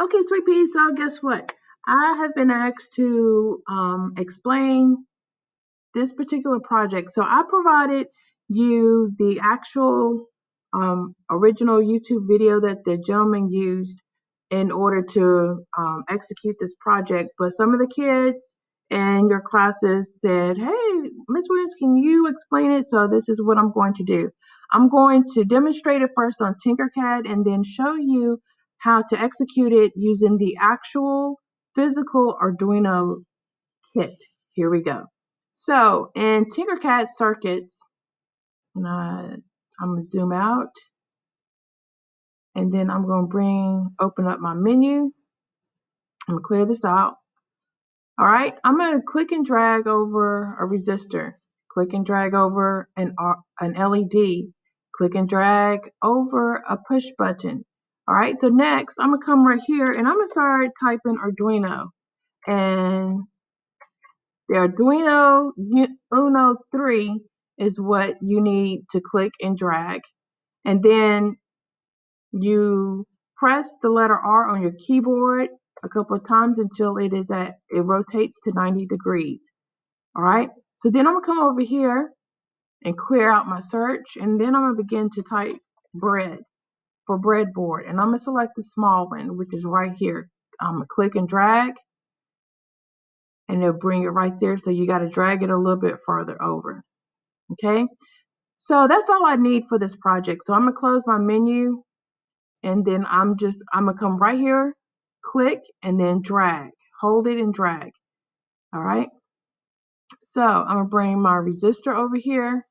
Okay, sweet pea. So guess what? I have been asked to explain this particular project. So I provided you the actual original YouTube video that the gentleman used in order to execute this project. But some of the kids in your classes said, "Hey, Miss Williams, can you explain it?" So this is what I'm going to do. I'm going to demonstrate it first on Tinkercad and then show you how to execute it using the actual physical Arduino kit. Here we go. So in Tinkercad circuits, I'm going to zoom out and then I'm going to open up my menu. I'm going to clear this out. All right, I'm going to click and drag over a resistor, click and drag over an LED, click and drag over a push button. All right, so next I'm going to come right here and I'm going to start typing Arduino. And the Arduino Uno 3 is what you need to click and drag. And then you press the letter R on your keyboard a couple of times until it rotates to 90 degrees. All right. So then I'm gonna come over here and clear out my search, and then I'm gonna begin to type bread for breadboard, and I'm gonna select the small one, which is right here. I'm gonna click and drag, and it'll bring it right there. So you got to drag it a little bit further over. Okay. So that's all I need for this project. So I'm gonna close my menu and then I'm gonna come right here, click, and then drag. Hold it and drag. All right. So I'm gonna bring my resistor over here.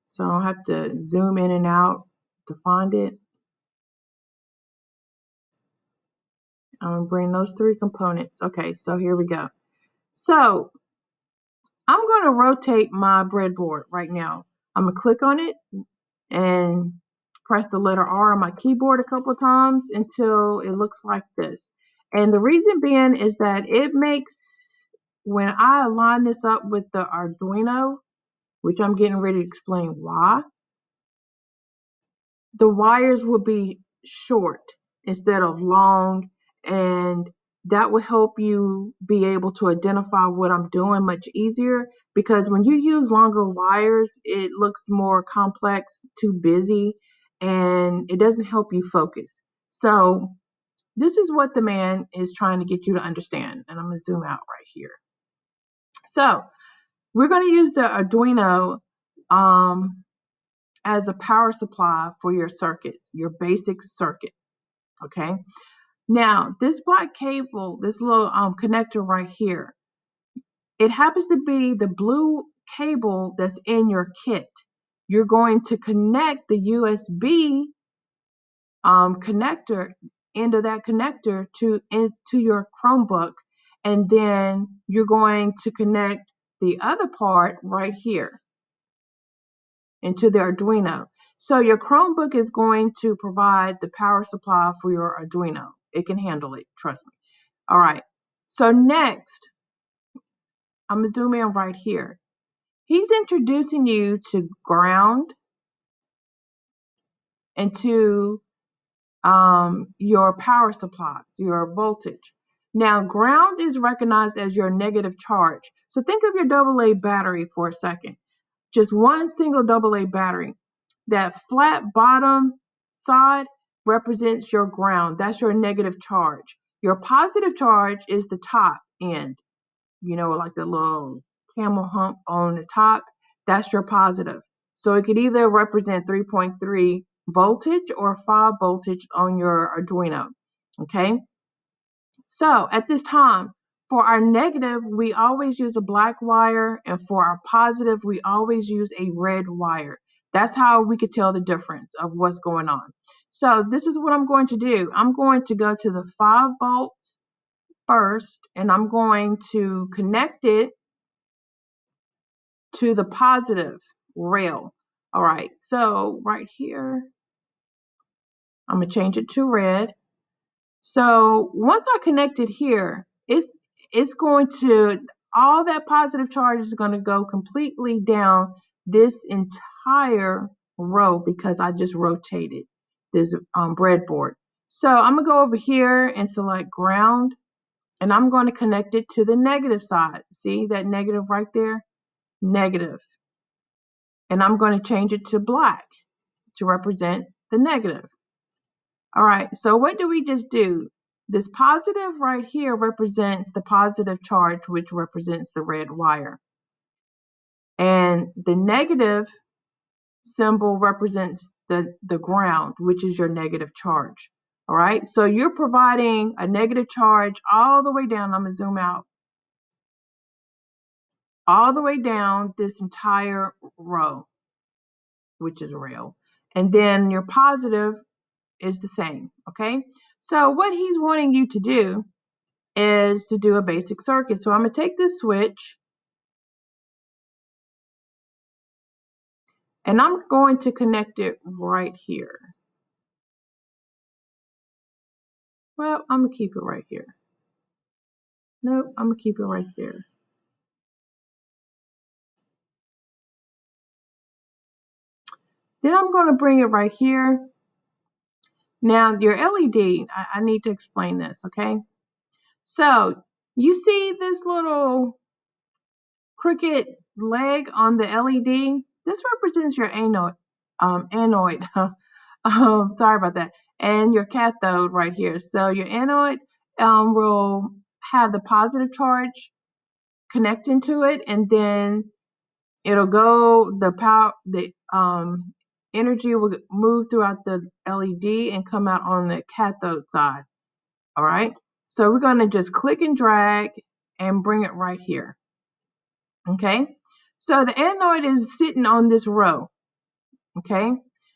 So I don't have to zoom in and out to find it. I'm gonna bring those three components. Okay, so here we go. So I'm gonna rotate my breadboard right now. I'm gonna click on it and press the letter R on my keyboard a couple of times until it looks like this. And the reason being is that it makes, when I align this up with the Arduino, which I'm getting ready to explain why, the wires will be short instead of long, and that will help you be able to identify what I'm doing much easier, because when you use longer wires it looks more complex, too busy, and it doesn't help you focus. So this is what the man is trying to get you to understand, and I'm going to zoom out right here. So we're going to use the Arduino as a power supply for your circuits, your basic circuit. Okay. Now, this black cable, this little connector right here, it happens to be the blue cable that's in your kit. You're going to connect the USB connector, end of that connector into your Chromebook, and then you're going to connect the other part right here into the Arduino. So your Chromebook is going to provide the power supply for your Arduino. It can handle it, trust me. All right. So next, I'm going to zoom in right here. He's introducing you to ground and to your power supplies, your voltage. Now, ground is recognized as your negative charge. So think of your AA battery for a second. Just one single AA battery. That flat bottom side represents your ground. That's your negative charge. Your positive charge is the top end, like the little camel hump on the top. That's your positive. So it could either represent 3.3 voltage or 5 voltage on your Arduino. Okay. So at this time, for our negative, we always use a black wire, and for our positive, we always use a red wire. That's how we could tell the difference of what's going on. So this is what I'm going to do. I'm going to go to the 5 volts first, and I'm going to connect it to the positive rail. All right, so right here, I'm going to change it to red. So once I connect it here, it's going to, all that positive charge is going to go completely down this entire row because I just rotated. this breadboard. So I'm going to go over here and select ground, and I'm going to connect it to the negative side. See that negative right there? Negative. And I'm going to change it to black to represent the negative. All right, so what do we just do? This positive right here represents the positive charge, which represents the red wire. And the negative symbol represents the ground, which is your negative charge. All right, so you're providing a negative charge all the way down. I'm going to zoom out. All the way down this entire row, which is rail. And then your positive is the same, okay? So what he's wanting you to do is to do a basic circuit. So I'm going to take this switch and I'm going to connect it right here. Well, I'm going to keep it right here. Nope, I'm going to keep it right there. Then I'm going to bring it right here. Now your LED, I need to explain this, okay? So you see this little crooked leg on the LED? This represents your anode. Sorry about that. And your cathode right here. So your anode will have the positive charge connecting to it, and then it'll go the energy will move throughout the LED and come out on the cathode side. All right. So we're going to just click and drag and bring it right here. Okay. So the anode is sitting on this row. Okay.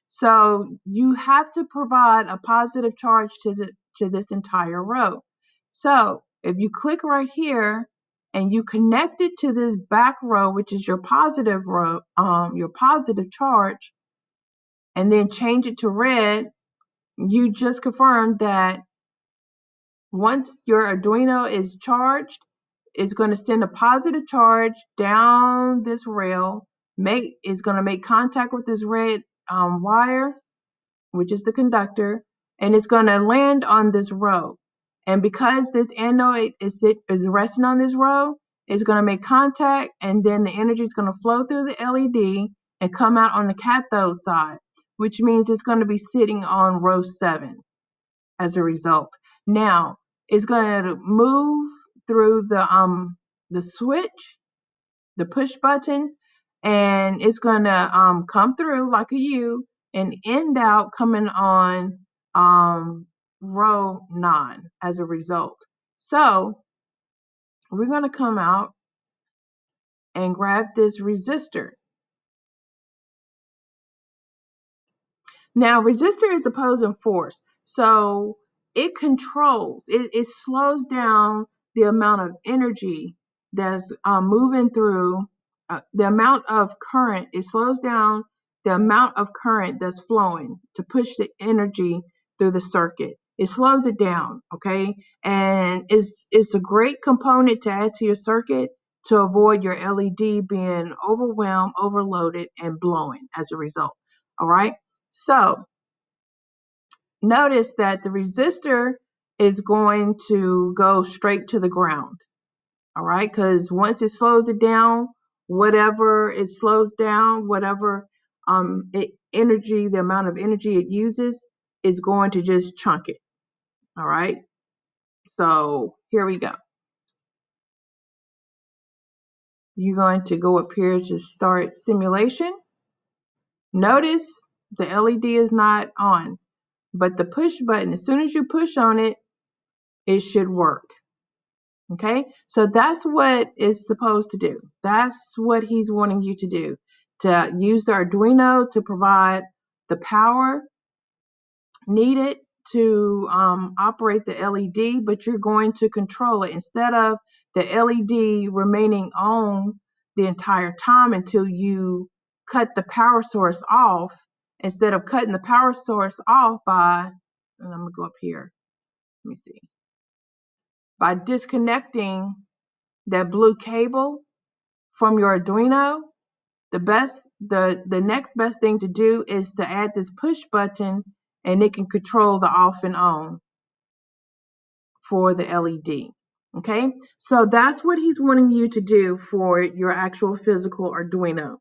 So you have to provide a positive charge to this entire row. So if you click right here and you connect it to this back row, which is your positive row, your positive charge, and then change it to red, you just confirmed that once your Arduino is charged, it's going to send a positive charge down this rail. It's going to make contact with this red wire, which is the conductor, and it's going to land on this row. And because this anode is resting on this row, it's going to make contact, and then the energy is going to flow through the LED and come out on the cathode side, which means it's going to be sitting on row 7 as a result. Now, it's going to move through the switch, the push button, and it's going to come through like a U and end out coming on row 9 as a result. So we're going to come out and grab this resistor. Now, resistor is opposing force, so it controls, it slows down the amount of energy that's moving through, the amount of current, it slows down the amount of current that's flowing to push the energy through the circuit. It slows it down, okay? And it's a great component to add to your circuit to avoid your LED being overwhelmed, overloaded, and blowing as a result, all right? So notice that the resistor is going to go straight to the ground, all right? Because once it slows it down, whatever it slows down, whatever energy, the amount of energy it uses is going to just chunk it, all right? So here we go. You're going to go up here to start simulation. Notice the LED is not on, but the push button, as soon as you push on it, it should work. Okay, so that's what it's supposed to do. That's what he's wanting you to do, to use the Arduino to provide the power needed to operate the LED, but you're going to control it instead of the LED remaining on the entire time until you cut the power source off. Instead of cutting the power source off by, and I'm gonna go up here, let me see, by disconnecting that blue cable from your Arduino, the next best thing to do is to add this push button and it can control the off and on for the LED. Okay, so that's what he's wanting you to do for your actual physical Arduino.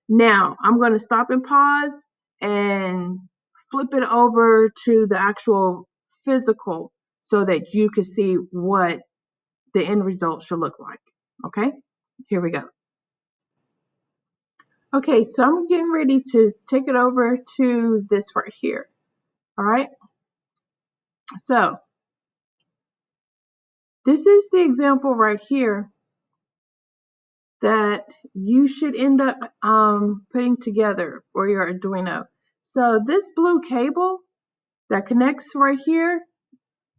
Now, I'm going to stop and pause and flip it over to the actual physical so that you can see what the end result should look like. Okay, here we go. Okay, so I'm getting ready to take it over to this right here. All right, so this is the example right here that you should end up putting together for your Arduino. So this blue cable that connects right here,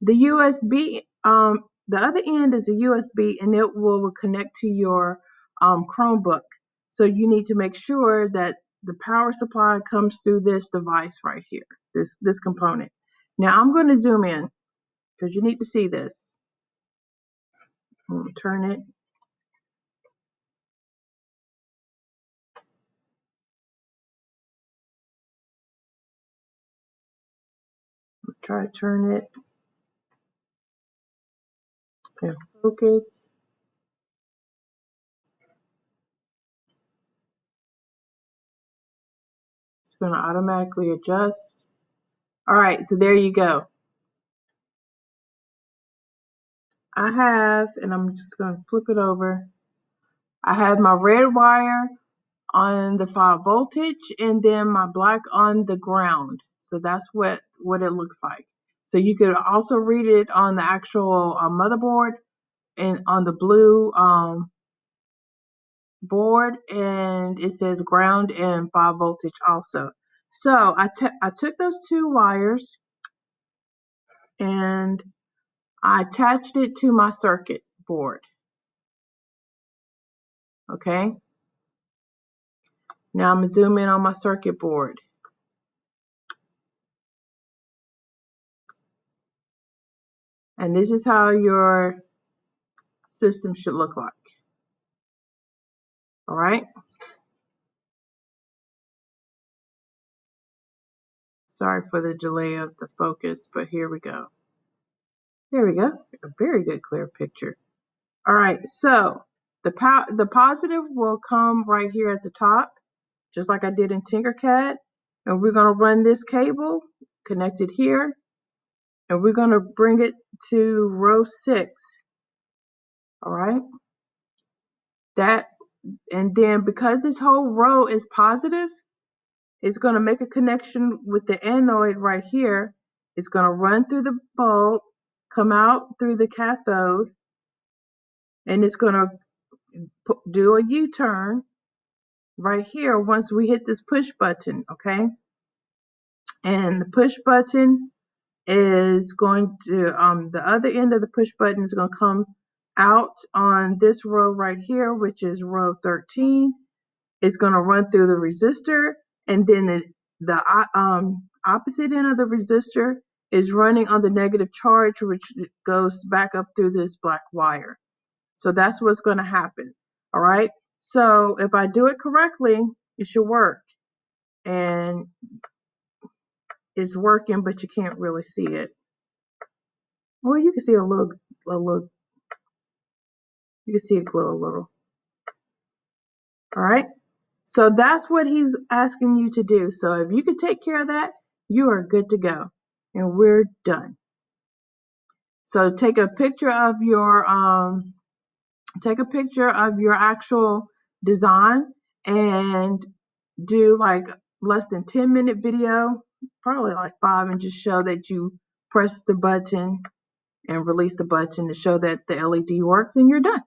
the USB, the other end is a USB, and it will connect to your Chromebook. So you need to make sure that the power supply comes through this device right here, this component. Now I'm going to zoom in because you need to see this. I'm going to turn it. Try to turn it and focus. It's going to automatically adjust. All right, so there you go. I have, and I'm just going to flip it over. I have my red wire on the 5 voltage and then my black on the ground. So that's what it looks like. So you could also read it on the actual motherboard and on the blue board, and it says ground and 5 voltage also. So I took those 2 wires and I attached it to my circuit board. Okay. Now I'm going to zoom in on my circuit board. And this is how your system should look like. All right. Sorry for the delay of the focus, but here we go. There we go. A very good clear picture. All right. So the positive will come right here at the top, just like I did in Tinkercad. And we're going to run this cable connected here. And we're going to bring it to row 6. All right. And then because this whole row is positive, it's going to make a connection with the anode right here. It's going to run through the bulb, come out through the cathode, and it's going to do a U-turn right here once we hit this push button, okay? And the push button is going to, the other end of the push button is going to come out on this row right here, which is row 13. It's going to run through the resistor, and then the opposite end of the resistor is running on the negative charge, which goes back up through this black wire. So that's what's going to happen. All right. So if I do it correctly, it should work. And it's working, but you can't really see it. Well, you can see a little, you can see it glow a little. All right. So that's what he's asking you to do. So if you could take care of that, you are good to go. And we're done. So take a picture of your actual design and do like less than 10-minute video, probably like 5, and just show that you press the button and release the button to show that the LED works, and you're done.